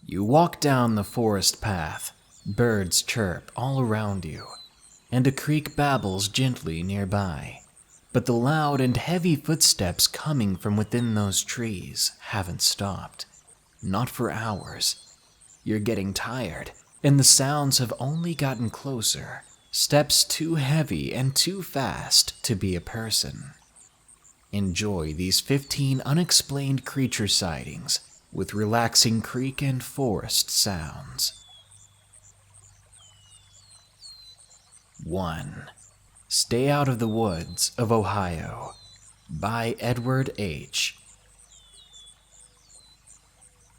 You walk down the forest path, birds chirp all around you, and a creek babbles gently nearby. But the loud and heavy footsteps coming from within those trees haven't stopped. Not for hours. You're getting tired, and the sounds have only gotten closer. Steps too heavy and too fast to be a person. Enjoy these 15 unexplained creature sightings with relaxing creek and forest sounds. 1. Stay Out of the Woods of Ohio by Edward H.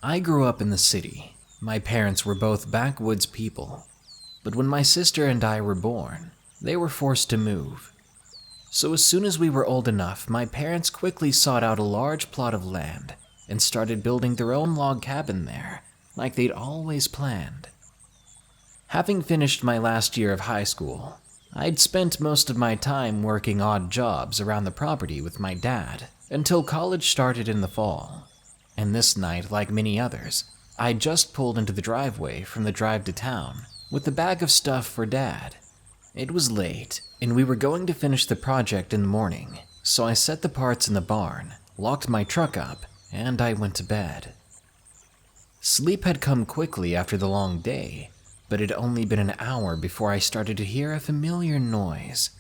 I grew up in the city. My parents were both backwoods people, but when my sister and I were born, they were forced to move. So as soon as we were old enough, my parents quickly sought out a large plot of land and started building their own log cabin there, like they'd always planned. Having finished my last year of high school, I'd spent most of my time working odd jobs around the property with my dad until college started in the fall. And this night, like many others, I just pulled into the driveway from the drive to town with a bag of stuff for Dad. It was late, and we were going to finish the project in the morning, so I set the parts in the barn, locked my truck up, and I went to bed. Sleep had come quickly after the long day, but it had only been an hour before I started to hear a familiar noise.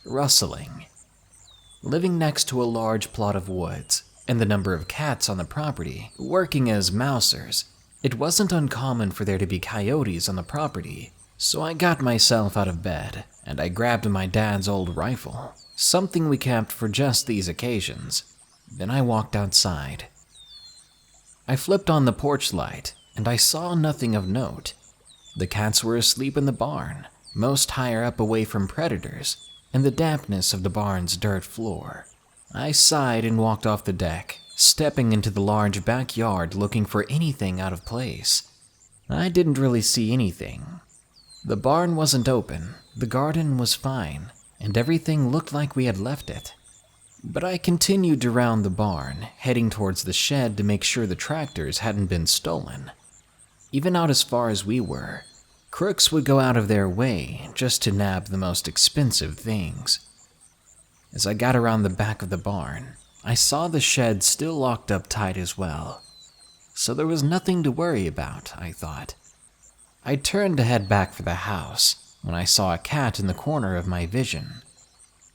Rustling. Living next to a large plot of woods, and the number of cats on the property working as mousers, it wasn't uncommon for there to be coyotes on the property, so I got myself out of bed, and I grabbed my dad's old rifle, something we kept for just these occasions. Then I walked outside. I flipped on the porch light, and I saw nothing of note. The cats were asleep in the barn, most higher up away from predators, and the dampness of the barn's dirt floor. I sighed and walked off the deck, stepping into the large backyard looking for anything out of place. I didn't really see anything. The barn wasn't open, the garden was fine, and everything looked like we had left it. But I continued around the barn, heading towards the shed to make sure the tractors hadn't been stolen. Even out as far as we were, crooks would go out of their way just to nab the most expensive things. As I got around the back of the barn, I saw the shed still locked up tight as well. So there was nothing to worry about, I thought. I turned to head back for the house when I saw a cat in the corner of my vision.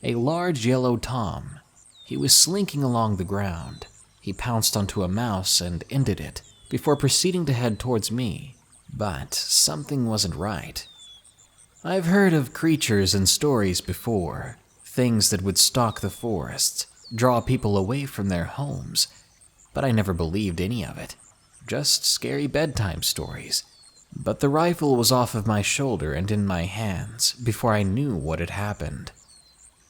A large yellow tom. He was slinking along the ground. He pounced onto a mouse and ended it before proceeding to head towards me. But something wasn't right. I've heard of creatures and stories before, things that would stalk the forests, draw people away from their homes, but I never believed any of it. Just scary bedtime stories. But the rifle was off of my shoulder and in my hands before I knew what had happened.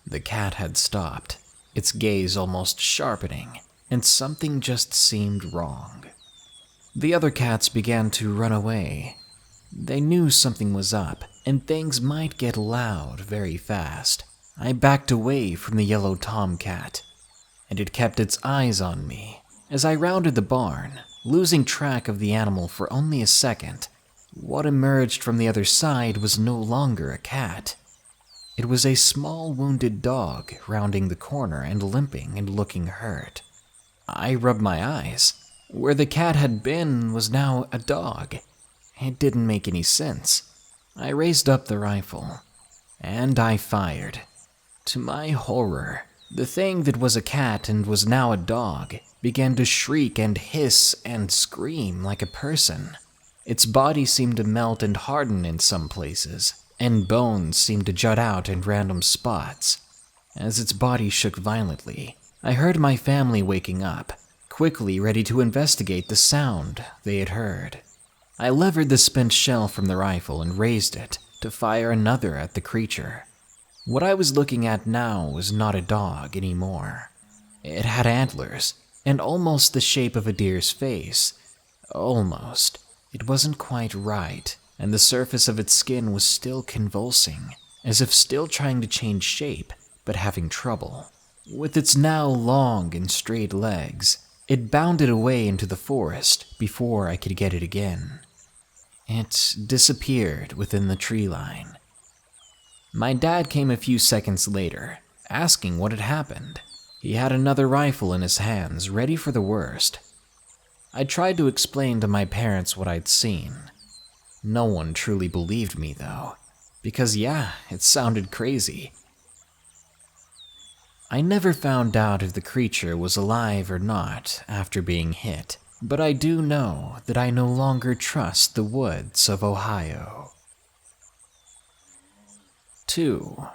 The cat had stopped, its gaze almost sharpening, and something just seemed wrong. The other cats began to run away. They knew something was up, and things might get loud very fast. I backed away from the yellow tomcat, and it kept its eyes on me. As I rounded the barn, losing track of the animal for only a second, what emerged from the other side was no longer a cat. It was a small wounded dog rounding the corner and limping and looking hurt. I rubbed my eyes. Where the cat had been was now a dog. It didn't make any sense. I raised up the rifle, and I fired. To my horror, the thing that was a cat and was now a dog began to shriek and hiss and scream like a person. Its body seemed to melt and harden in some places, and bones seemed to jut out in random spots. As its body shook violently, I heard my family waking up, quickly ready to investigate the sound they had heard. I levered the spent shell from the rifle and raised it to fire another at the creature. What I was looking at now was not a dog anymore. It had antlers, and almost the shape of a deer's face. Almost. It wasn't quite right, and the surface of its skin was still convulsing, as if still trying to change shape, but having trouble. With its now long and straight legs, It bounded away into the forest before I could get it again. It disappeared within the tree line. My dad came a few seconds later, asking what had happened. He had another rifle in his hands, ready for the worst. I tried to explain to my parents what I'd seen. No one truly believed me, though, because yeah, it sounded crazy. I never found out if the creature was alive or not after being hit, but I do know that I no longer trust the woods of Ohio. 2.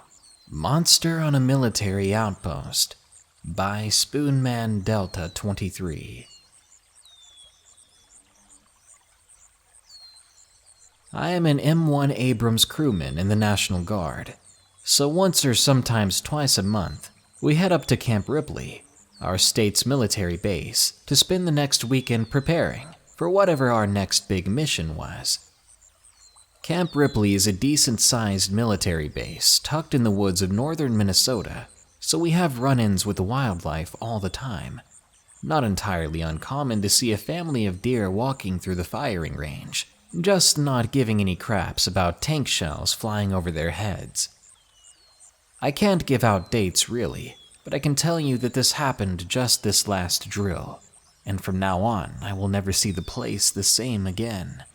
Monster on a Military Outpost by Spoonman Delta 23. I am an M1 Abrams crewman in the National Guard, so once or sometimes twice a month, we head up to Camp Ripley, our state's military base, to spend the next weekend preparing for whatever our next big mission was. Camp Ripley is a decent-sized military base tucked in the woods of northern Minnesota, so we have run-ins with the wildlife all the time. Not entirely uncommon to see a family of deer walking through the firing range, just not giving any craps about tank shells flying over their heads. I can't give out dates really, but I can tell you that this happened just this last drill, and from now on I will never see the place the same again.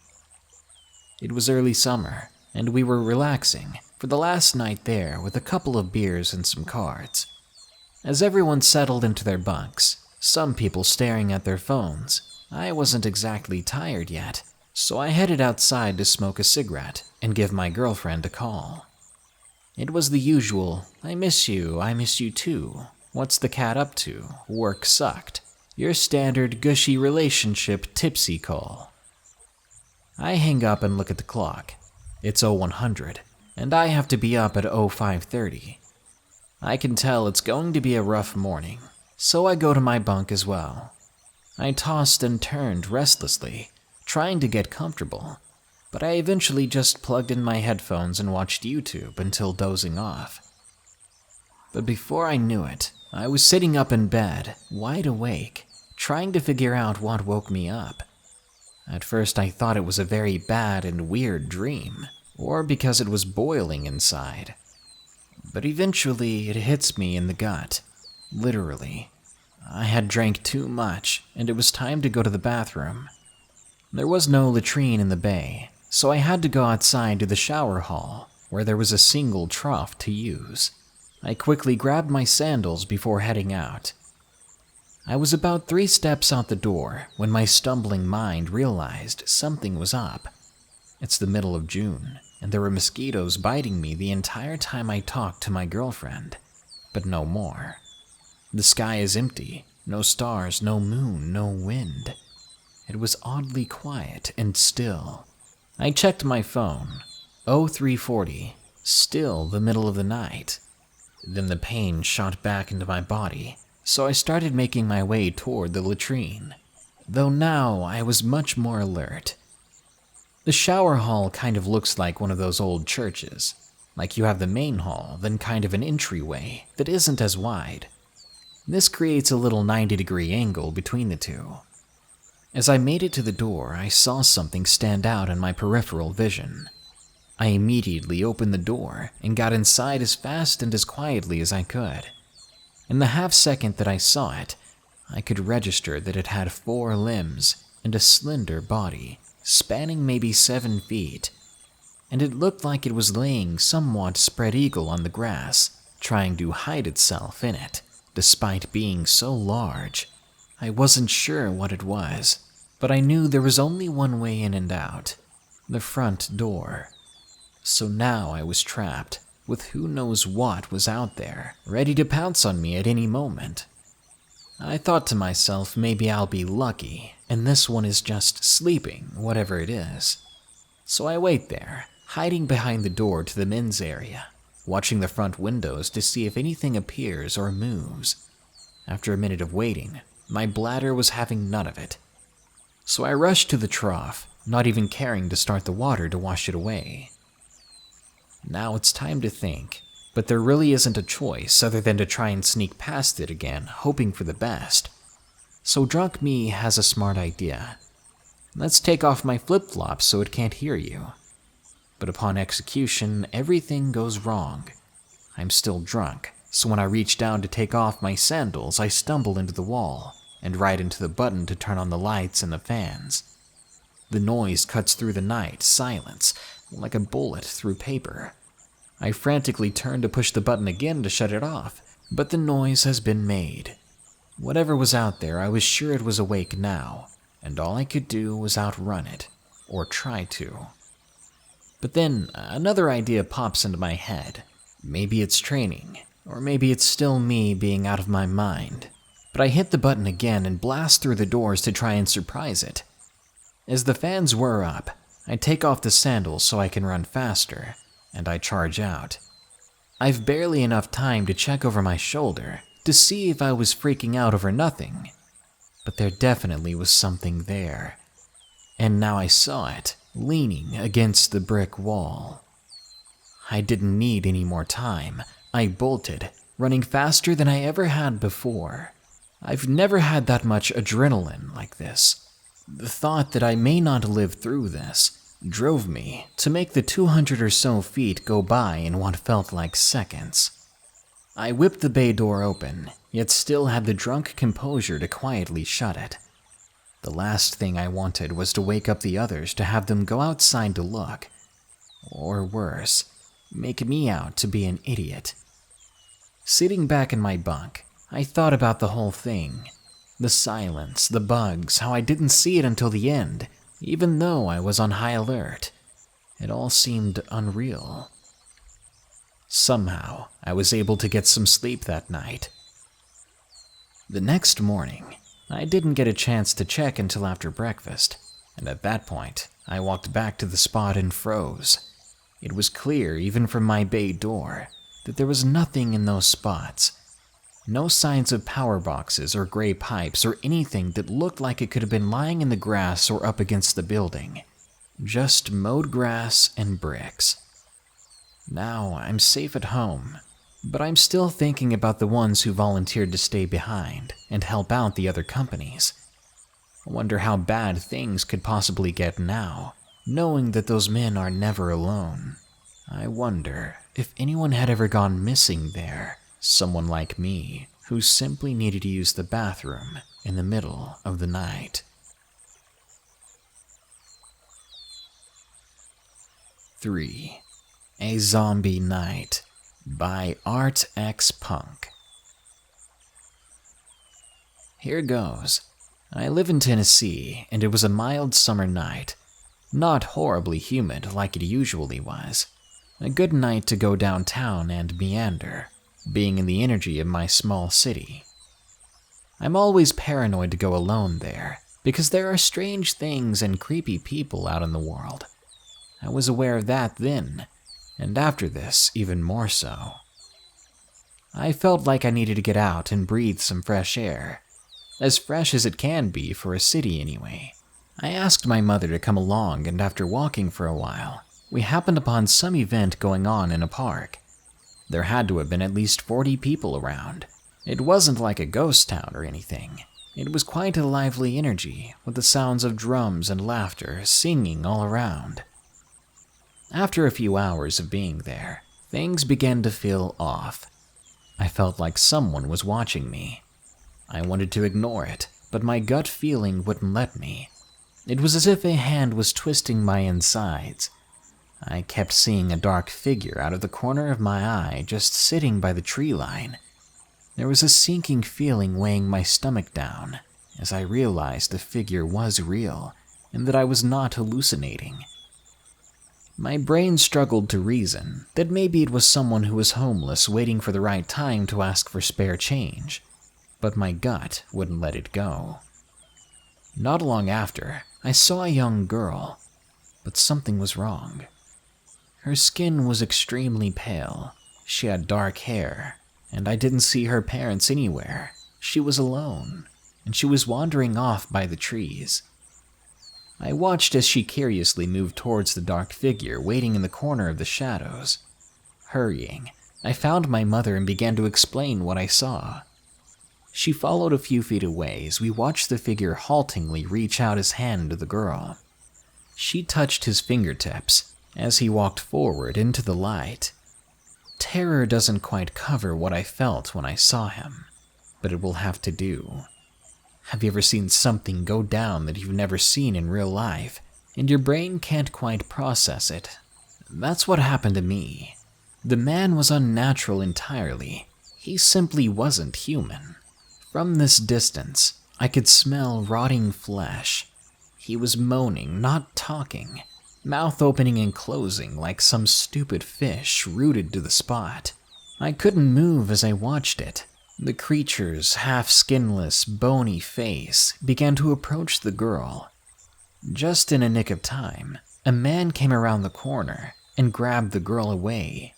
It was early summer, and we were relaxing for the last night there with a couple of beers and some cards. As everyone settled into their bunks, some people staring at their phones, I wasn't exactly tired yet, so I headed outside to smoke a cigarette and give my girlfriend a call. It was the usual, I miss you too, what's the cat up to, work sucked, your standard gushy relationship tipsy call. I hang up and look at the clock. It's 0100, and I have to be up at 0530. I can tell it's going to be a rough morning, so I go to my bunk as well. I tossed and turned restlessly, trying to get comfortable, but I eventually just plugged in my headphones and watched YouTube until dozing off. But before I knew it, I was sitting up in bed, wide awake, trying to figure out what woke me up. At first I thought it was a very bad and weird dream, or because it was boiling inside. But eventually it hits me in the gut, literally. I had drank too much, and it was time to go to the bathroom. There was no latrine in the bay, so I had to go outside to the shower hall, where there was a single trough to use. I quickly grabbed my sandals before heading out. I was about 3 steps out the door when my stumbling mind realized something was up. It's the middle of June, and there were mosquitoes biting me the entire time I talked to my girlfriend, but no more. The sky is empty, no stars, no moon, no wind. It was oddly quiet and still. I checked my phone. 0340, still the middle of the night. Then the pain shot back into my body, so I started making my way toward the latrine, though now I was much more alert. The shower hall kind of looks like one of those old churches, like you have the main hall, then kind of an entryway that isn't as wide. This creates a little 90-degree angle between the two. As I made it to the door, I saw something stand out in my peripheral vision. I immediately opened the door and got inside as fast and as quietly as I could. In the half-second that I saw it, I could register that it had 4 limbs and a slender body, spanning maybe 7 feet, and it looked like it was laying somewhat spread-eagle on the grass, trying to hide itself in it, despite being so large. I wasn't sure what it was, but I knew there was only one way in and out, the front door. So now I was trapped, with who knows what was out there, ready to pounce on me at any moment. I thought to myself maybe I'll be lucky, and this one is just sleeping, whatever it is. So I wait there, hiding behind the door to the men's area, watching the front windows to see if anything appears or moves. After a minute of waiting, my bladder was having none of it. So I rushed to the trough, not even caring to start the water to wash it away. Now it's time to think, but there really isn't a choice other than to try and sneak past it again, hoping for the best. So drunk me has a smart idea. Let's take off my flip-flops so it can't hear you. But upon execution, everything goes wrong. I'm still drunk, so when I reach down to take off my sandals, I stumble into the wall and right into the button to turn on the lights and the fans. The noise cuts through the night, silence, like a bullet through paper. I frantically turn to push the button again to shut it off, but the noise has been made. Whatever was out there, I was sure it was awake now, and all I could do was outrun it, or try to. But then another idea pops into my head. Maybe it's training, or maybe it's still me being out of my mind. But I hit the button again and blast through the doors to try and surprise it. As the fans whir up, I take off the sandals so I can run faster, and I charge out. I've barely enough time to check over my shoulder to see if I was freaking out over nothing, but there definitely was something there. And now I saw it, leaning against the brick wall. I didn't need any more time. I bolted, running faster than I ever had before. I've never had that much adrenaline like this. The thought that I may not live through this drove me to make the 200 or so feet go by in what felt like seconds. I whipped the bay door open, yet still had the drunk composure to quietly shut it. The last thing I wanted was to wake up the others to have them go outside to look. Or worse, make me out to be an idiot. Sitting back in my bunk, I thought about the whole thing. The silence, the bugs, how I didn't see it until the end, even though I was on high alert. It all seemed unreal. Somehow, I was able to get some sleep that night. The next morning, I didn't get a chance to check until after breakfast, and at that point, I walked back to the spot and froze. It was clear, even from my bay door, that there was nothing in those spots. No signs of power boxes or gray pipes or anything that looked like it could have been lying in the grass or up against the building. Just mowed grass and bricks. Now I'm safe at home, but I'm still thinking about the ones who volunteered to stay behind and help out the other companies. I wonder how bad things could possibly get now, knowing that those men are never alone. I wonder if anyone had ever gone missing there. Someone like me, who simply needed to use the bathroom in the middle of the night. 3. A Zombie Night by Art X Punk. Here goes. I live in Tennessee, and it was a mild summer night. Not horribly humid like it usually was. A good night to go downtown and meander, being in the energy of my small city. I'm always paranoid to go alone there, because there are strange things and creepy people out in the world. I was aware of that then, and after this, even more so. I felt like I needed to get out and breathe some fresh air, as fresh as it can be for a city anyway. I asked my mother to come along, and after walking for a while, we happened upon some event going on in a park. There had to have been at least 40 people around. It wasn't like a ghost town or anything. It was quite a lively energy, with the sounds of drums and laughter singing all around. After a few hours of being there, things began to feel off. I felt like someone was watching me. I wanted to ignore it, but my gut feeling wouldn't let me. It was as if a hand was twisting my insides. I kept seeing a dark figure out of the corner of my eye just sitting by the tree line. There was a sinking feeling weighing my stomach down as I realized the figure was real and that I was not hallucinating. My brain struggled to reason that maybe it was someone who was homeless waiting for the right time to ask for spare change, but my gut wouldn't let it go. Not long after, I saw a young girl, but something was wrong. Her skin was extremely pale, she had dark hair, and I didn't see her parents anywhere. She was alone, and she was wandering off by the trees. I watched as she curiously moved towards the dark figure waiting in the corner of the shadows. Hurrying, I found my mother and began to explain what I saw. She followed a few feet away as we watched the figure haltingly reach out his hand to the girl. She touched his fingertips as he walked forward into the light. Terror doesn't quite cover what I felt when I saw him, but it will have to do. Have you ever seen something go down that you've never seen in real life, and your brain can't quite process it? That's what happened to me. The man was unnatural entirely. He simply wasn't human. From this distance, I could smell rotting flesh. He was moaning, not talking, mouth opening and closing like some stupid fish rooted to the spot. I couldn't move as I watched it. The creature's half-skinless, bony face began to approach the girl. Just in a nick of time, a man came around the corner and grabbed the girl away.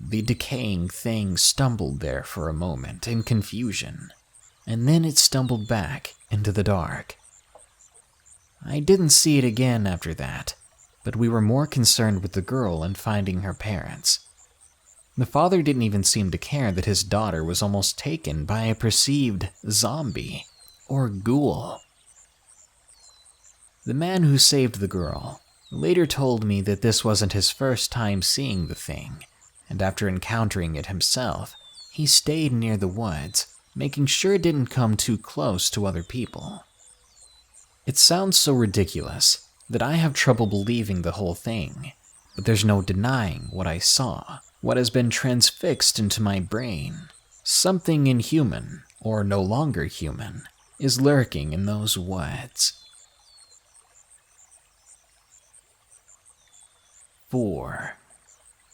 The decaying thing stumbled there for a moment in confusion, and then it stumbled back into the dark. I didn't see it again after that, but we were more concerned with the girl and finding her parents. The father didn't even seem to care that his daughter was almost taken by a perceived zombie or ghoul. The man who saved the girl later told me that this wasn't his first time seeing the thing, and after encountering it himself, he stayed near the woods, making sure it didn't come too close to other people. It sounds so ridiculous that I have trouble believing the whole thing, but there's no denying what I saw, what has been transfixed into my brain. Something inhuman, or no longer human, is lurking in those woods. 4.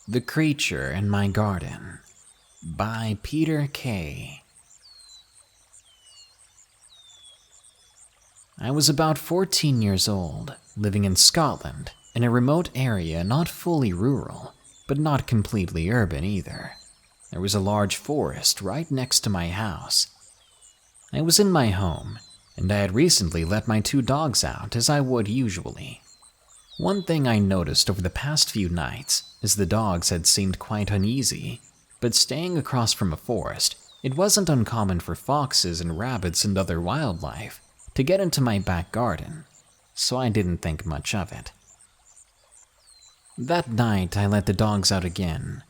The Creature in My Garden by Peter K. I was about 14 years old, living in Scotland, in a remote area not fully rural, but not completely urban either. There was a large forest right next to my house. I was in my home, and I had recently let my 2 dogs out as I would usually. One thing I noticed over the past few nights is the dogs had seemed quite uneasy, but staying across from a forest, it wasn't uncommon for foxes and rabbits and other wildlife to get into my back garden, so I didn't think much of it. That night, I let the dogs out again.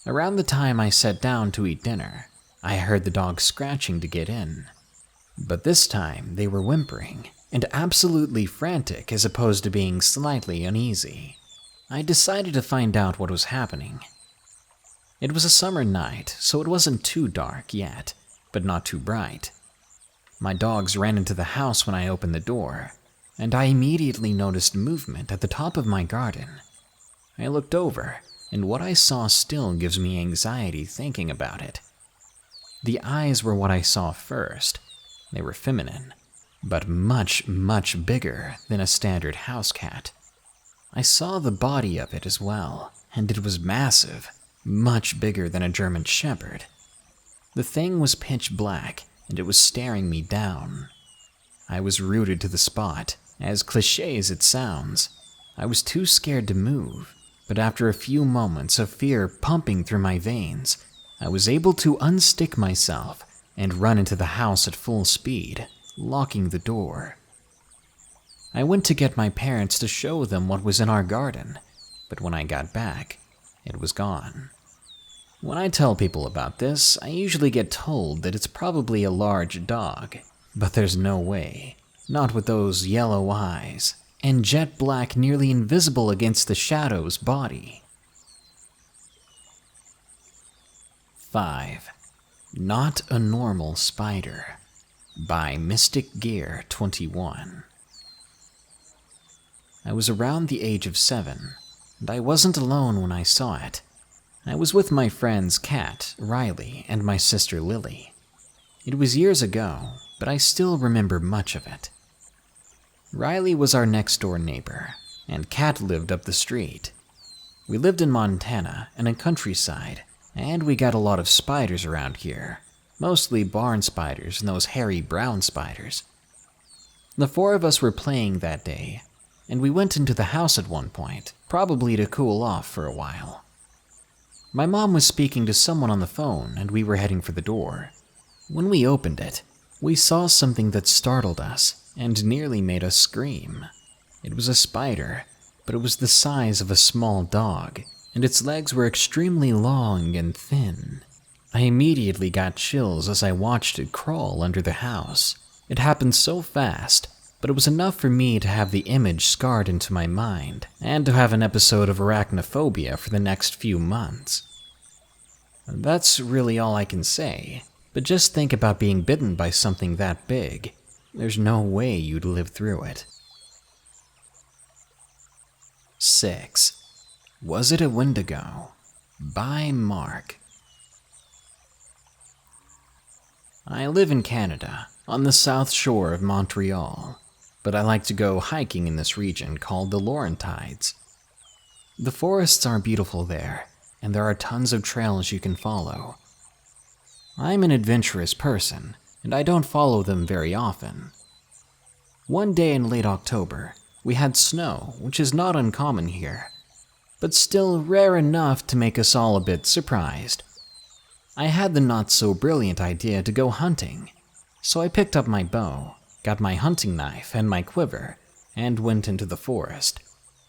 Around the time I sat down to eat dinner, I heard the dogs scratching to get in. But this time, they were whimpering and absolutely frantic as opposed to being slightly uneasy. I decided to find out what was happening. It was a summer night, so it wasn't too dark yet, but not too bright. My dogs ran into the house when I opened the door, and I immediately noticed movement at the top of my garden. I looked over, and what I saw still gives me anxiety thinking about it. The eyes were what I saw first. They were feminine, but much, much bigger than a standard house cat. I saw the body of it as well, and it was massive, much bigger than a German Shepherd. The thing was pitch black, and it was staring me down. I was rooted to the spot, as cliché as it sounds. I was too scared to move, but after a few moments of fear pumping through my veins, I was able to unstick myself and run into the house at full speed, locking the door. I went to get my parents to show them what was in our garden, but when I got back, it was gone. When I tell people about this, I usually get told that it's probably a large dog, but there's no way. Not with those yellow eyes, and jet black nearly invisible against the shadow's body. 5. Not a Normal Spider by Mystic Gear 21. I was around the age of 7, and I wasn't alone when I saw it. I was with my friends Kat, Riley, and my sister Lily. It was years ago, but I still remember much of it. Riley was our next-door neighbor, and Kat lived up the street. We lived in Montana, in a countryside, and we got a lot of spiders around here, mostly barn spiders and those hairy brown spiders. The 4 of us were playing that day, and we went into the house at one point, probably to cool off for a while. My mom was speaking to someone on the phone, and we were heading for the door. When we opened it, we saw something that startled us and nearly made us scream. It was a spider, but it was the size of a small dog, and its legs were extremely long and thin. I immediately got chills as I watched it crawl under the house. It happened so fast, but it was enough for me to have the image scarred into my mind and to have an episode of arachnophobia for the next few months. That's really all I can say, but just think about being bitten by something that big. There's no way you'd live through it. 6. Was It a Wendigo? By Marc. I live in Canada, on the south shore of Montreal, but I like to go hiking in this region called the Laurentides. The forests are beautiful there, and there are tons of trails you can follow. I'm an adventurous person, and I don't follow them very often. One day in late October, we had snow, which is not uncommon here, but still rare enough to make us all a bit surprised. I had the not-so-brilliant idea to go hunting, so I picked up my bow, got my hunting knife and my quiver, and went into the forest.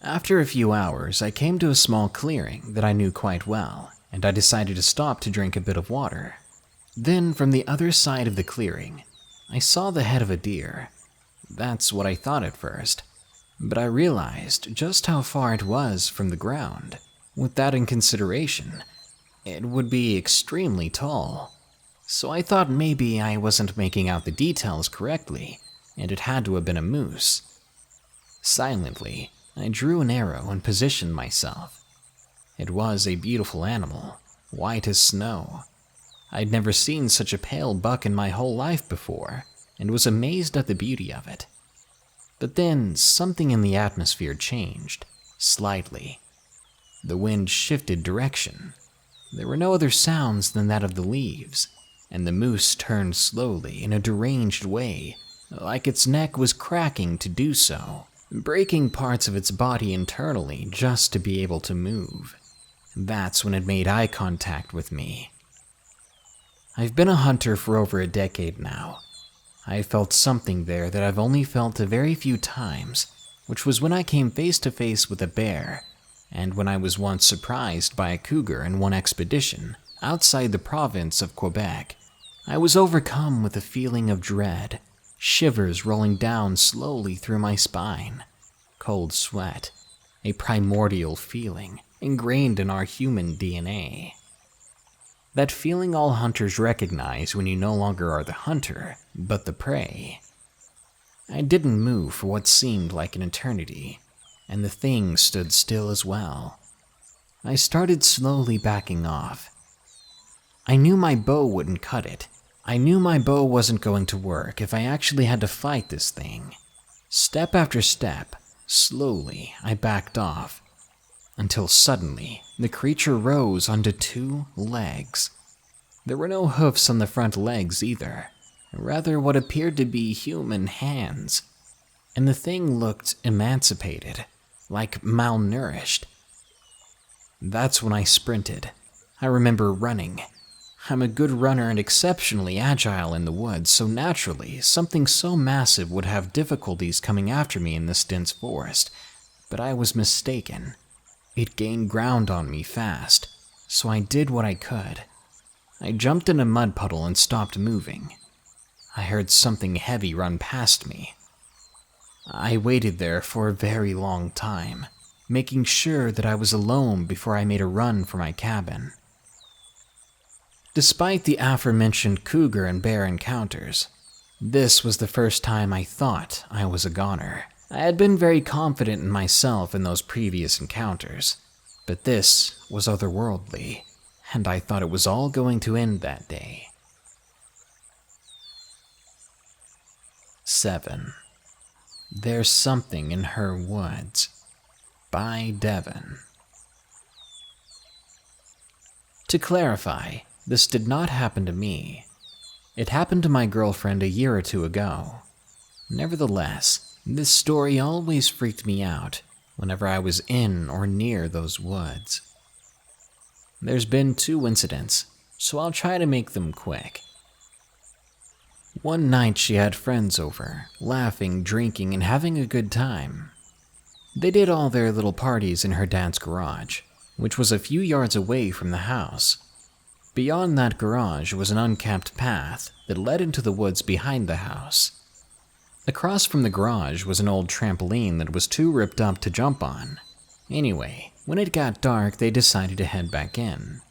After a few hours, I came to a small clearing that I knew quite well, and I decided to stop to drink a bit of water. Then, from the other side of the clearing, I saw the head of a deer. That's what I thought at first, but I realized just how far it was from the ground. With that in consideration, it would be extremely tall. So I thought maybe I wasn't making out the details correctly, and it had to have been a moose. Silently, I drew an arrow and positioned myself. It was a beautiful animal, white as snow. I'd never seen such a pale buck in my whole life before, and was amazed at the beauty of it. But then something in the atmosphere changed, slightly. The wind shifted direction. There were no other sounds than that of the leaves, and the moose turned slowly in a deranged way, like its neck was cracking to do so, breaking parts of its body internally just to be able to move. That's when it made eye contact with me. I've been a hunter for over a decade now. I felt something there that I've only felt a very few times, which was when I came face to face with a bear, and when I was once surprised by a cougar in one expedition outside the province of Quebec. I was overcome with a feeling of dread, shivers rolling down slowly through my spine, cold sweat, a primordial feeling ingrained in our human DNA. That feeling all hunters recognize when you no longer are the hunter, but the prey. I didn't move for what seemed like an eternity, and the thing stood still as well. I started slowly backing off. I knew my bow wouldn't cut it. I knew my bow wasn't going to work if I actually had to fight this thing. Step after step, slowly, I backed off, until suddenly the creature rose onto 2 legs. There were no hoofs on the front legs either, rather what appeared to be human hands, and the thing looked emancipated, like malnourished. That's when I sprinted. I remember running. I'm a good runner and exceptionally agile in the woods, so naturally, something so massive would have difficulties coming after me in this dense forest, but I was mistaken. It gained ground on me fast, so I did what I could. I jumped in a mud puddle and stopped moving. I heard something heavy run past me. I waited there for a very long time, making sure that I was alone before I made a run for my cabin. Despite the aforementioned cougar and bear encounters, this was the first time I thought I was a goner. I had been very confident in myself in those previous encounters, but this was otherworldly, and I thought it was all going to end that day. 7. There's Something in Her Woods, by Devan. To clarify, this did not happen to me. It happened to my girlfriend a year or 2 ago. Nevertheless, this story always freaked me out whenever I was in or near those woods. There's been 2 incidents, so I'll try to make them quick. One night she had friends over, laughing, drinking, and having a good time. They did all their little parties in her dad's garage, which was a few yards away from the house. Beyond that garage was an unkept path that led into the woods behind the house. Across from the garage was an old trampoline that was too ripped up to jump on. Anyway, when it got dark, they decided to head back in.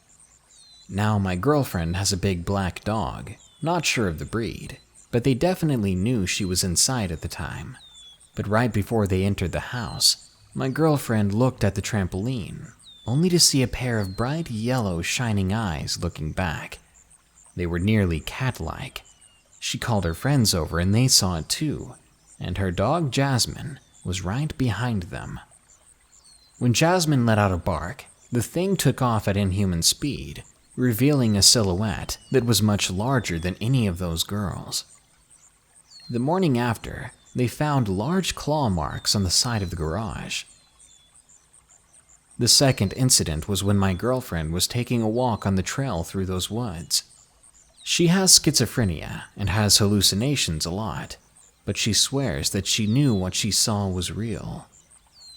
Now, my girlfriend has a big black dog, not sure of the breed, but they definitely knew she was inside at the time. But right before they entered the house, my girlfriend looked at the trampoline, only to see a pair of bright yellow shining eyes looking back. They were nearly cat-like. She called her friends over and they saw it too, and her dog Jasmine was right behind them. When Jasmine let out a bark, the thing took off at inhuman speed, revealing a silhouette that was much larger than any of those girls. The morning after, they found large claw marks on the side of the garage. The second incident was when my girlfriend was taking a walk on the trail through those woods. She has schizophrenia and has hallucinations a lot, but she swears that she knew what she saw was real.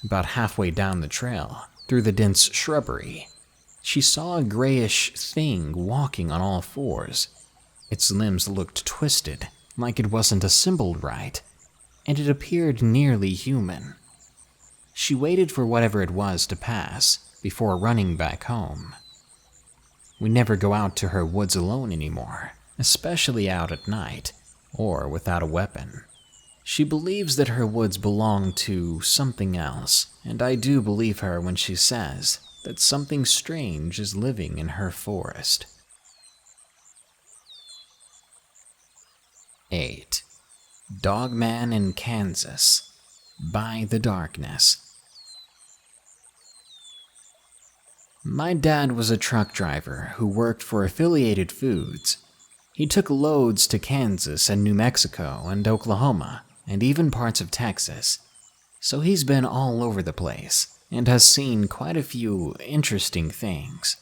About halfway down the trail, through the dense shrubbery, she saw a grayish thing walking on all fours. Its limbs looked twisted, like it wasn't assembled right, and it appeared nearly human. She waited for whatever it was to pass before running back home. We never go out to her woods alone anymore, especially out at night, or without a weapon. She believes that her woods belong to something else, and I do believe her when she says that something strange is living in her forest. 8. Dogman in Kansas, by the Darkness. My dad was a truck driver who worked for Affiliated Foods. He took loads to Kansas and New Mexico and Oklahoma and even parts of Texas. So he's been all over the place and has seen quite a few interesting things.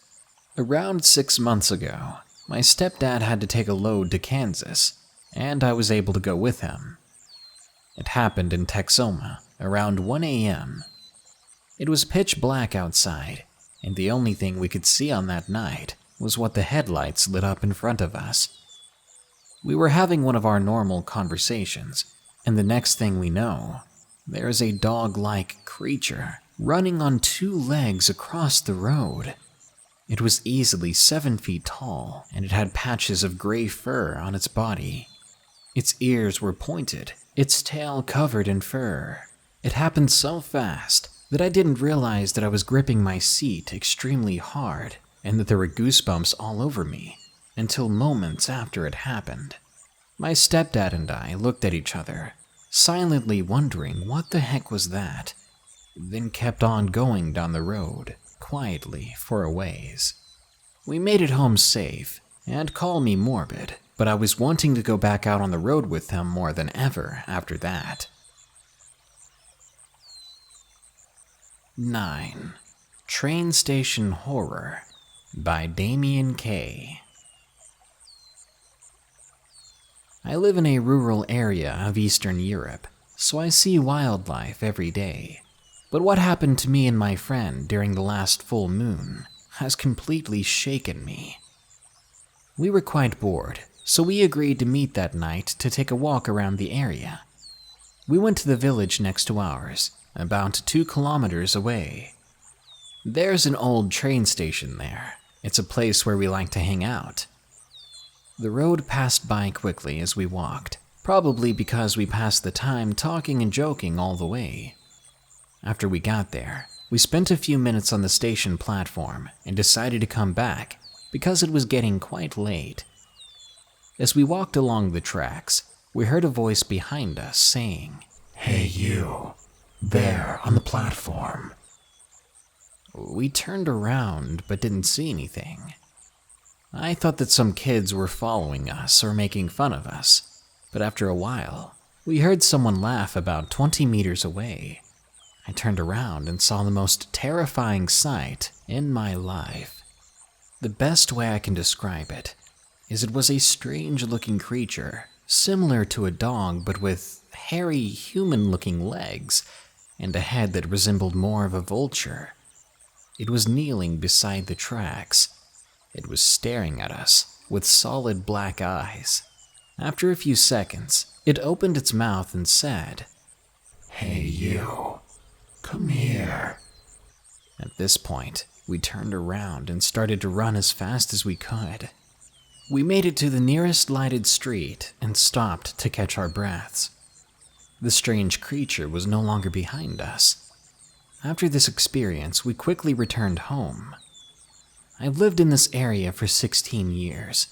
Around 6 months ago, my stepdad had to take a load to Kansas, and I was able to go with him. It happened in Texoma around 1 a.m. It was pitch black outside, and the only thing we could see on that night was what the headlights lit up in front of us. We were having one of our normal conversations, and the next thing we know, there is a dog-like creature running on 2 legs across the road. It was easily 7 feet tall, and it had patches of gray fur on its body. Its ears were pointed, its tail covered in fur. It happened so fast that I didn't realize that I was gripping my seat extremely hard and that there were goosebumps all over me until moments after it happened. My stepdad and I looked at each other, silently wondering what the heck was that, then kept on going down the road, quietly for a ways. We made it home safe, and call me morbid, but I was wanting to go back out on the road with him more than ever after that. 9. Train Station Horror, by Damian K. I live in a rural area of Eastern Europe, so I see wildlife every day. But what happened to me and my friend during the last full moon has completely shaken me. We were quite bored, so we agreed to meet that night to take a walk around the area. We went to the village next to ours, about 2 kilometers away. There's an old train station there. It's a place where we like to hang out. The road passed by quickly as we walked, probably because we passed the time talking and joking all the way. After we got there, we spent a few minutes on the station platform and decided to come back because it was getting quite late. As we walked along the tracks, we heard a voice behind us saying, "Hey you, there on the platform." We turned around but didn't see anything. I thought that some kids were following us or making fun of us, but after a while, we heard someone laugh about 20 meters away. I turned around and saw the most terrifying sight in my life. The best way I can describe it is it was a strange-looking creature similar to a dog but with hairy human-looking legs and a head that resembled more of a vulture. It was kneeling beside the tracks. It was staring at us with solid black eyes. After a few seconds, it opened its mouth and said, "Hey you, come here." At this point, we turned around and started to run as fast as we could. We made it to the nearest lighted street and stopped to catch our breaths. The strange creature was no longer behind us. After this experience, we quickly returned home. I've lived in this area for 16 years.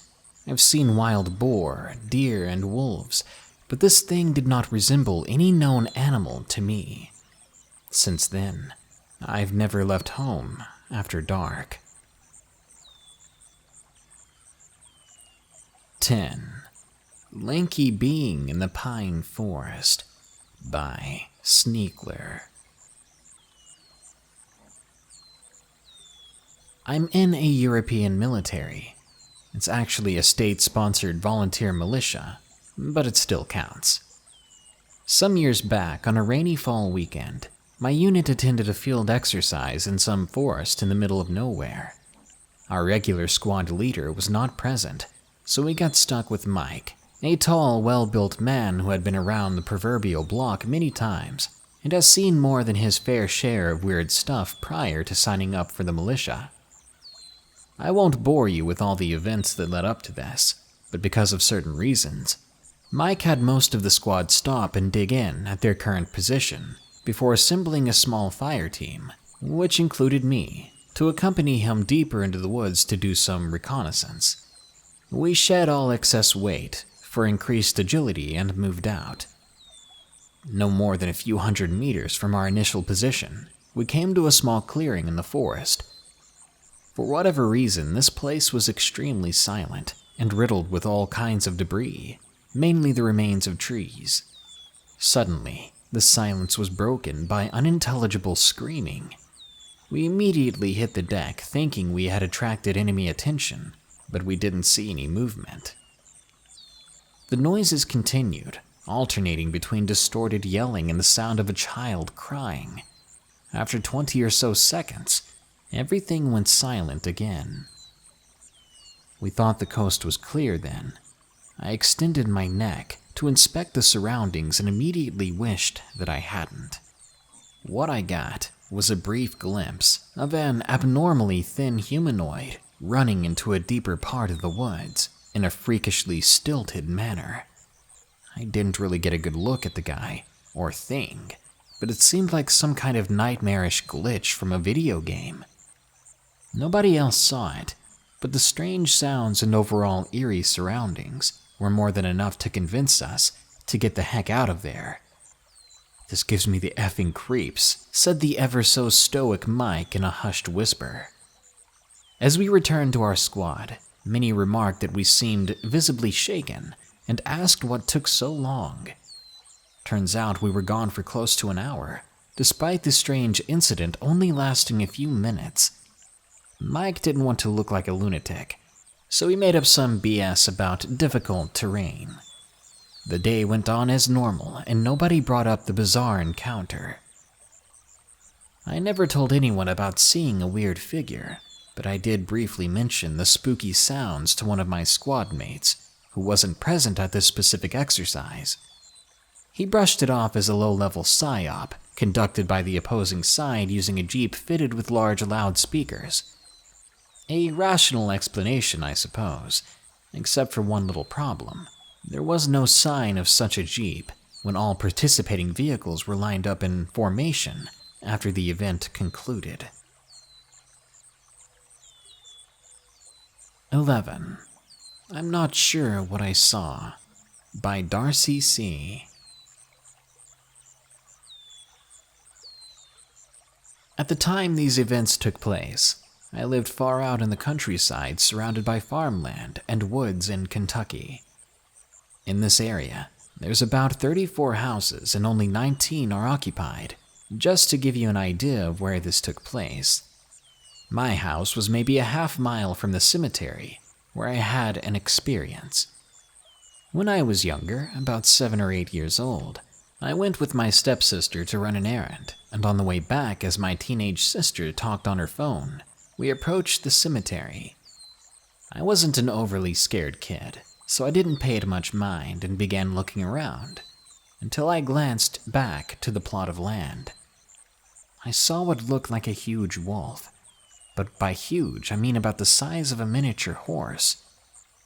I've seen wild boar, deer, and wolves, but this thing did not resemble any known animal to me. Since then, I've never left home after dark. 10. Lanky Being in the Pine Forest by Sneakler. I'm in a European military. It's actually a state-sponsored volunteer militia, but it still counts. Some years back, on a rainy fall weekend, my unit attended a field exercise in some forest in the middle of nowhere. Our regular squad leader was not present, so we got stuck with Mike, a tall, well-built man who had been around the proverbial block many times and has seen more than his fair share of weird stuff prior to signing up for the militia. I won't bore you with all the events that led up to this, but because of certain reasons, Mike had most of the squad stop and dig in at their current position before assembling a small fire team, which included me, to accompany him deeper into the woods to do some reconnaissance. We shed all excess weight for increased agility and moved out. No more than a few hundred meters from our initial position, we came to a small clearing in the forest. For whatever reason, this place was extremely silent and riddled with all kinds of debris, mainly the remains of trees. Suddenly, the silence was broken by unintelligible screaming. We immediately hit the deck, thinking we had attracted enemy attention, but we didn't see any movement. The noises continued, alternating between distorted yelling and the sound of a child crying. After 20 or so seconds, everything went silent again. We thought the coast was clear then. I extended my neck to inspect the surroundings and immediately wished that I hadn't. What I got was a brief glimpse of an abnormally thin humanoid running into a deeper part of the woods in a freakishly stilted manner. I didn't really get a good look at the guy or thing, but it seemed like some kind of nightmarish glitch from a video game. Nobody else saw it, but the strange sounds and overall eerie surroundings were more than enough to convince us to get the heck out of there. "This gives me the effing creeps," said the ever-so-stoic Mike in a hushed whisper. As we returned to our squad, many remarked that we seemed visibly shaken and asked what took so long. Turns out we were gone for close to an hour, despite the strange incident only lasting a few minutes. Mike didn't want to look like a lunatic, so he made up some BS about difficult terrain. The day went on as normal, and nobody brought up the bizarre encounter. I never told anyone about seeing a weird figure, but I did briefly mention the spooky sounds to one of my squad mates, who wasn't present at this specific exercise. He brushed it off as a low-level psyop conducted by the opposing side using a jeep fitted with large loudspeakers. A rational explanation, I suppose, except for one little problem. There was no sign of such a jeep when all participating vehicles were lined up in formation after the event concluded. 11. I'm Not Sure What I Saw by Darcy C. At the time these events took place, I lived far out in the countryside surrounded by farmland and woods in Kentucky. In this area, there's about 34 houses and only 19 are occupied, just to give you an idea of where this took place. My house was maybe a half mile from the cemetery, where I had an experience. When I was younger, about 7 or 8 years old, I went with my stepsister to run an errand, and on the way back, as my teenage sister talked on her phone, we approached the cemetery. I wasn't an overly scared kid, so I didn't pay it much mind and began looking around, until I glanced back to the plot of land. I saw what looked like a huge wolf, but by huge I mean about the size of a miniature horse.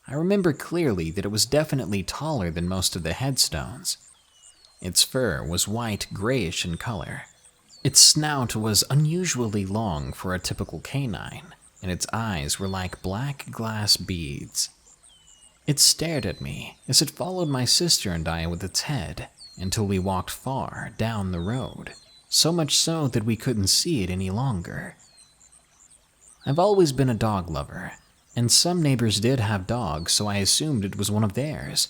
I remember clearly that it was definitely taller than most of the headstones. Its fur was white-grayish in color. Its snout was unusually long for a typical canine, and its eyes were like black glass beads. It stared at me as it followed my sister and I with its head until we walked far down the road, so much so that we couldn't see it any longer. I've always been a dog lover, and some neighbors did have dogs, so I assumed it was one of theirs.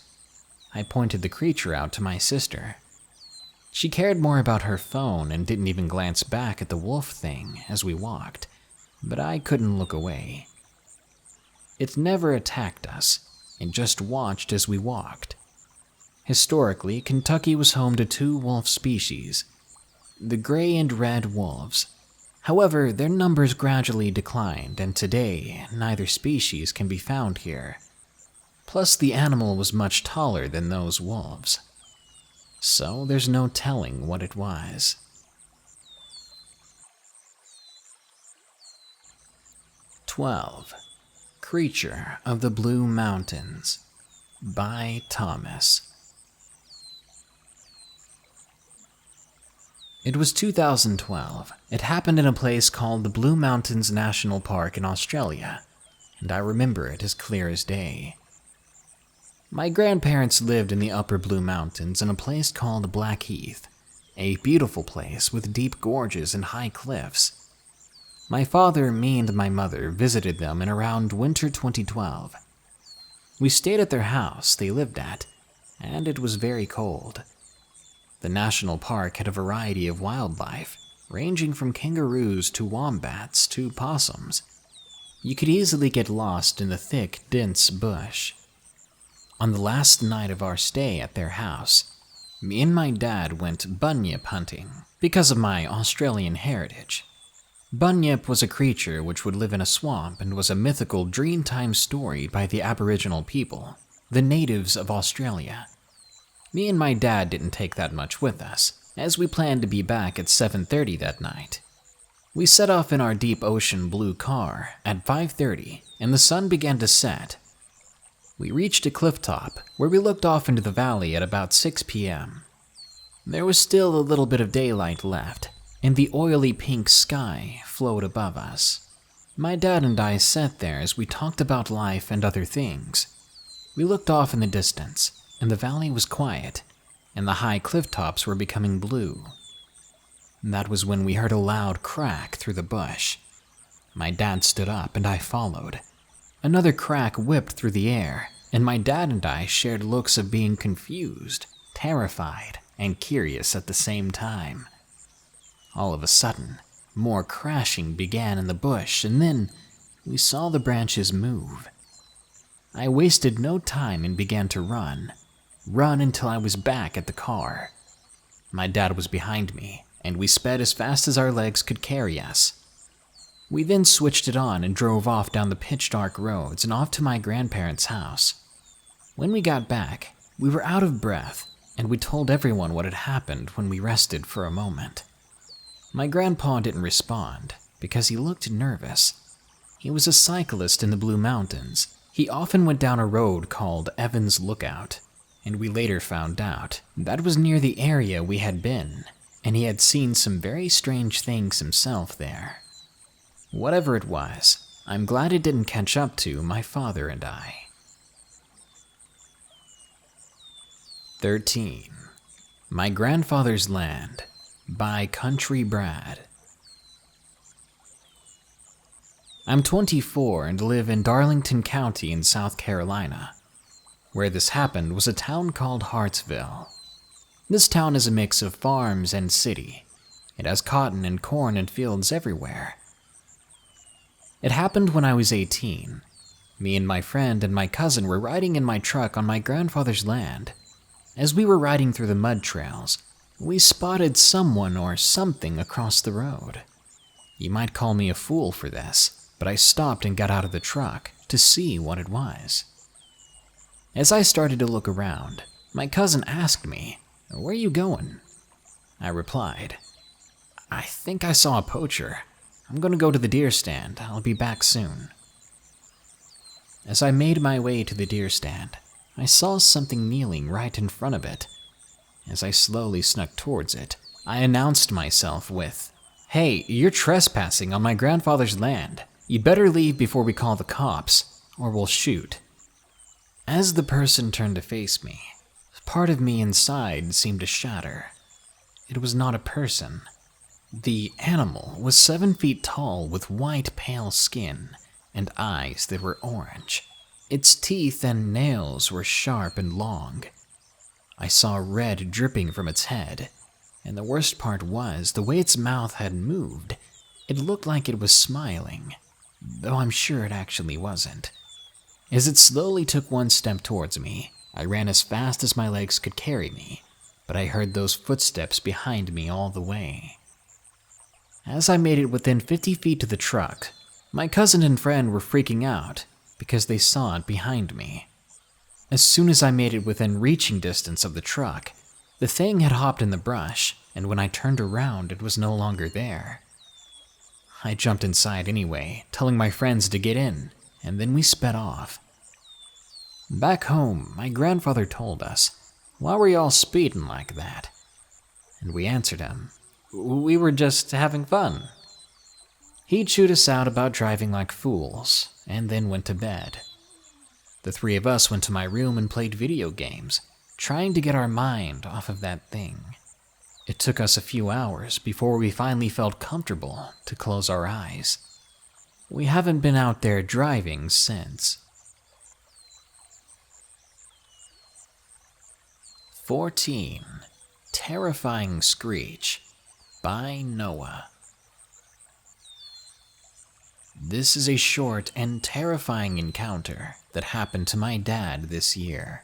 I pointed the creature out to my sister. She cared more about her phone and didn't even glance back at the wolf thing as we walked, but I couldn't look away. It never attacked us, it just watched as we walked. Historically, Kentucky was home to 2 wolf species, the gray and red wolves. However, their numbers gradually declined, and today, neither species can be found here. Plus, the animal was much taller than those wolves, so there's no telling what it was. 12. Creature of the Blue Mountains by Thomas. It was 2012. It happened in a place called the Blue Mountains National Park in Australia, and I remember it as clear as day. My grandparents lived in the upper Blue Mountains in a place called Blackheath, a beautiful place with deep gorges and high cliffs. My father, me, and my mother visited them in around winter 2012. We stayed at their house they lived at, and it was very cold. The national park had a variety of wildlife, ranging from kangaroos to wombats to possums. You could easily get lost in the thick, dense bush. On the last night of our stay at their house, me and my dad went bunyip hunting because of my Australian heritage. Bunyip was a creature which would live in a swamp and was a mythical Dreamtime story by the Aboriginal people, the natives of Australia. Me and my dad didn't take that much with us, as we planned to be back at 7:30 that night. We set off in our deep ocean blue car at 5:30, and the sun began to set. We reached a cliff top where we looked off into the valley at about 6 p.m. There was still a little bit of daylight left, and the oily pink sky flowed above us. My dad and I sat there as we talked about life and other things. We looked off in the distance, and the valley was quiet, and the high cliff tops were becoming blue. That was when we heard a loud crack through the bush. My dad stood up, and I followed. Another crack whipped through the air, and my dad and I shared looks of being confused, terrified, and curious at the same time. All of a sudden, more crashing began in the bush, and then we saw the branches move. I wasted no time and began to run until I was back at the car. My dad was behind me, and we sped as fast as our legs could carry us. We then switched it on and drove off down the pitch-dark roads and off to my grandparents' house. When we got back, we were out of breath, and we told everyone what had happened when we rested for a moment. My grandpa didn't respond because he looked nervous. He was a cyclist in the Blue Mountains. He often went down a road called Evans Lookout, and we later found out that was near the area we had been, and he had seen some very strange things himself there. Whatever it was, I'm glad it didn't catch up to my father and I. 13. My Grandfather's Land by Country Brad. I'm 24 and live in Darlington County in South Carolina. Where this happened was a town called Hartsville. This town is a mix of farms and city. It has cotton and corn and fields everywhere. It happened when I was 18. Me and my friend and my cousin were riding in my truck on my grandfather's land. As we were riding through the mud trails, we spotted someone or something across the road. You might call me a fool for this, but I stopped and got out of the truck to see what it was. As I started to look around, my cousin asked me, "Where are you going?" I replied, "I think I saw a poacher. I'm going to go to the deer stand. I'll be back soon." As I made my way to the deer stand, I saw something kneeling right in front of it. As I slowly snuck towards it, I announced myself with, "Hey, you're trespassing on my grandfather's land. You better leave before we call the cops, or we'll shoot." As the person turned to face me, part of me inside seemed to shatter. It was not a person. The animal was 7 feet tall with white, pale skin and eyes that were orange. Its teeth and nails were sharp and long. I saw red dripping from its head, and the worst part was the way its mouth had moved. It looked like it was smiling, though I'm sure it actually wasn't. As it slowly took one step towards me, I ran as fast as my legs could carry me, but I heard those footsteps behind me all the way. As I made it within 50 feet to the truck, my cousin and friend were freaking out because they saw it behind me. As soon as I made it within reaching distance of the truck, the thing had hopped in the brush, and when I turned around, it was no longer there. I jumped inside anyway, telling my friends to get in, and then we sped off. Back home, my grandfather told us, "Why were you all speeding like that?" And we answered him, "We were just having fun." He chewed us out about driving like fools, and then went to bed. The three of us went to my room and played video games, trying to get our mind off of that thing. It took us a few hours before we finally felt comfortable to close our eyes. We haven't been out there driving since. 14. Terrifying Screech by Noah. This is a short and terrifying encounter that happened to my dad this year.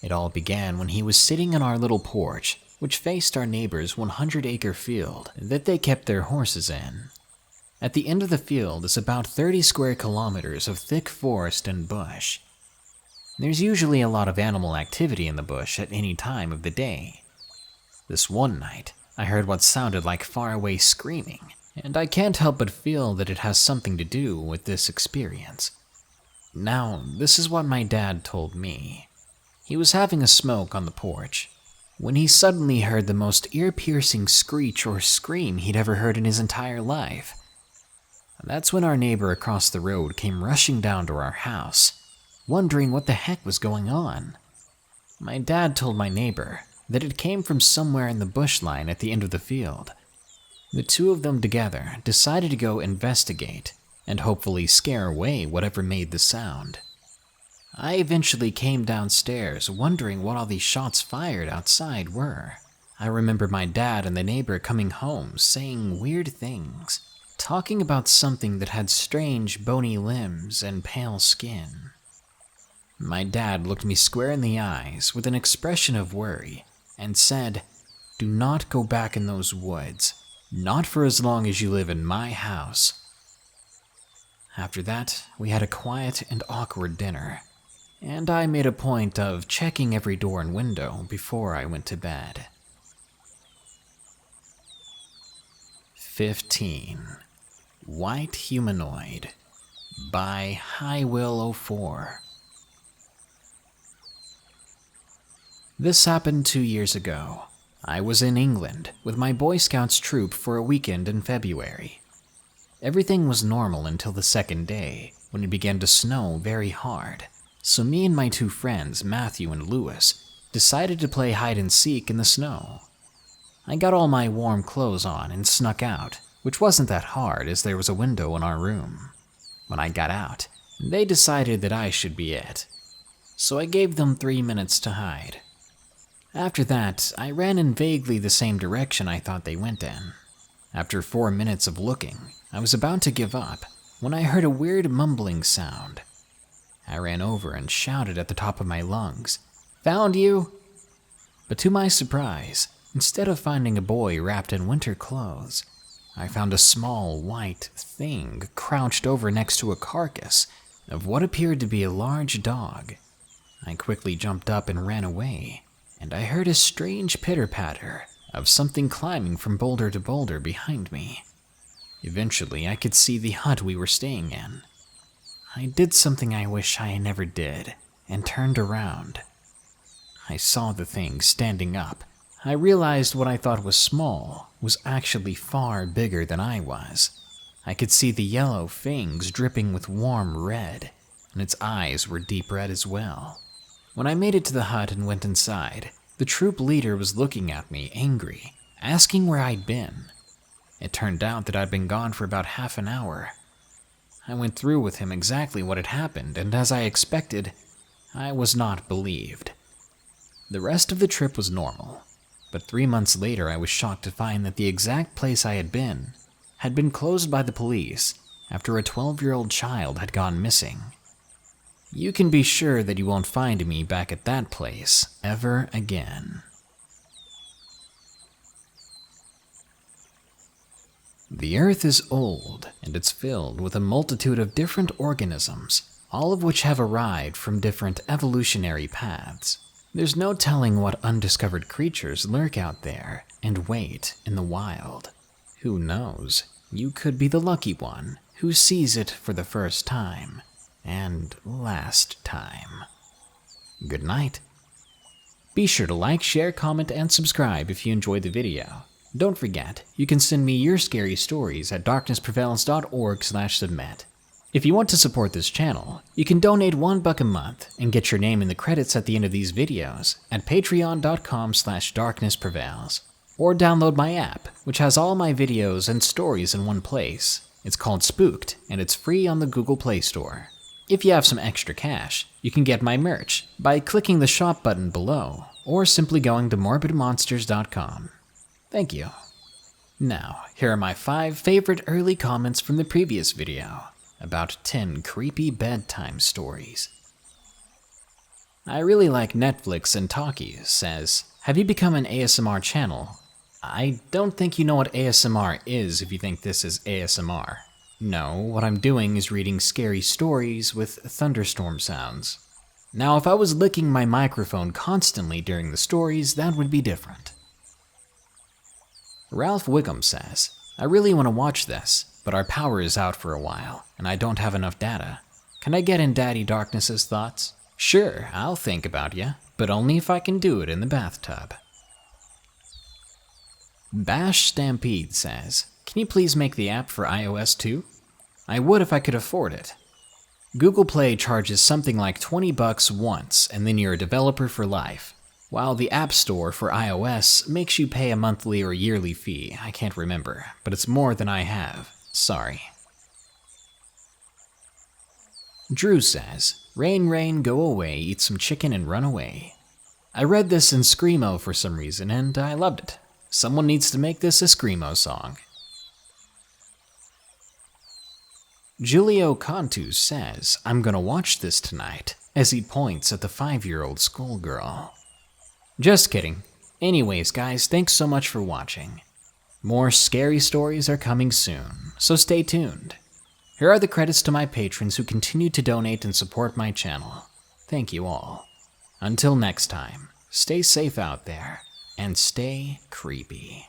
It all began when he was sitting on our little porch, which faced our neighbor's 100-acre field that they kept their horses in. At the end of the field is about 30 square kilometers of thick forest and bush. There's usually a lot of animal activity in the bush at any time of the day. This one night, I heard what sounded like faraway screaming, and I can't help but feel that it has something to do with this experience. Now, this is what my dad told me. He was having a smoke on the porch when he suddenly heard the most ear-piercing screech or scream he'd ever heard in his entire life. That's when our neighbor across the road came rushing down to our house, wondering what the heck was going on. My dad told my neighbor that it came from somewhere in the bush line at the end of the field. The two of them together decided to go investigate and hopefully scare away whatever made the sound. I eventually came downstairs wondering what all these shots fired outside were. I remember my dad and the neighbor coming home saying weird things, talking about something that had strange bony limbs and pale skin. My dad looked me square in the eyes with an expression of worry and said, "Do not go back in those woods, not for as long as you live in my house." After that, we had a quiet and awkward dinner, and I made a point of checking every door and window before I went to bed. 15. White Humanoid by Highwill04. This happened 2 years ago. I was in England with my Boy Scouts troop for a weekend in February. Everything was normal until the second day, when it began to snow very hard. So me and my two friends, Matthew and Lewis, decided to play hide and seek in the snow. I got all my warm clothes on and snuck out, which wasn't that hard as there was a window in our room. When I got out, they decided that I should be it. So I gave them 3 minutes to hide. After that, I ran in vaguely the same direction I thought they went in. After 4 minutes of looking, I was about to give up when I heard a weird mumbling sound. I ran over and shouted at the top of my lungs, "Found you!" But to my surprise, instead of finding a boy wrapped in winter clothes, I found a small white thing crouched over next to a carcass of what appeared to be a large dog. I quickly jumped up and ran away, and I heard a strange pitter-patter of something climbing from boulder to boulder behind me. Eventually, I could see the hut we were staying in. I did something I wish I never did, and turned around. I saw the thing standing up. I realized what I thought was small was actually far bigger than I was. I could see the yellow fangs dripping with warm red, and its eyes were deep red as well. When I made it to the hut and went inside, the troop leader was looking at me, angry, asking where I'd been. It turned out that I'd been gone for about half an hour. I went through with him exactly what had happened, and as I expected, I was not believed. The rest of the trip was normal, but 3 months later I was shocked to find that the exact place I had been closed by the police after a 12-year-old child had gone missing. You can be sure that you won't find me back at that place ever again. The Earth is old, and it's filled with a multitude of different organisms, all of which have arrived from different evolutionary paths. There's no telling what undiscovered creatures lurk out there and wait in the wild. Who knows? You could be the lucky one who sees it for the first time and last time. Good night. Be sure to like, share, comment, and subscribe if you enjoyed the video. Don't forget, you can send me your scary stories at darknessprevails.org/submit. If you want to support this channel, you can donate $1 a month and get your name in the credits at the end of these videos at patreon.com/darknessprevails. Or download my app, which has all my videos and stories in one place. It's called Spooked, and it's free on the Google Play Store. If you have some extra cash, you can get my merch by clicking the shop button below, or simply going to morbidmonsters.com. Thank you. Now, here are my 5 favorite early comments from the previous video about 10 creepy bedtime stories. I really like Netflix and Talkies says, have you become an ASMR channel? I don't think you know what ASMR is if you think this is ASMR. No, what I'm doing is reading scary stories with thunderstorm sounds. Now, if I was licking my microphone constantly during the stories, that would be different. Ralph Wickham says, I really want to watch this, but our power is out for a while, and I don't have enough data. Can I get in Daddy Darkness's thoughts? Sure, I'll think about you, but only if I can do it in the bathtub. Bash Stampede says, can you please make the app for iOS too? I would if I could afford it. Google Play charges something like $20 once, and then you're a developer for life, while the App Store for iOS makes you pay a monthly or yearly fee. I can't remember, but it's more than I have. Sorry. Drew says, rain, rain, go away, eat some chicken and run away. I read this in Screamo for some reason, and I loved it. Someone needs to make this a Screamo song. Giulio Cantu says, I'm gonna watch this tonight, as he points at the 5-year-old schoolgirl. Just kidding. Anyways, guys, thanks so much for watching. More scary stories are coming soon, so stay tuned. Here are the credits to my patrons who continue to donate and support my channel. Thank you all. Until next time, stay safe out there, and stay creepy.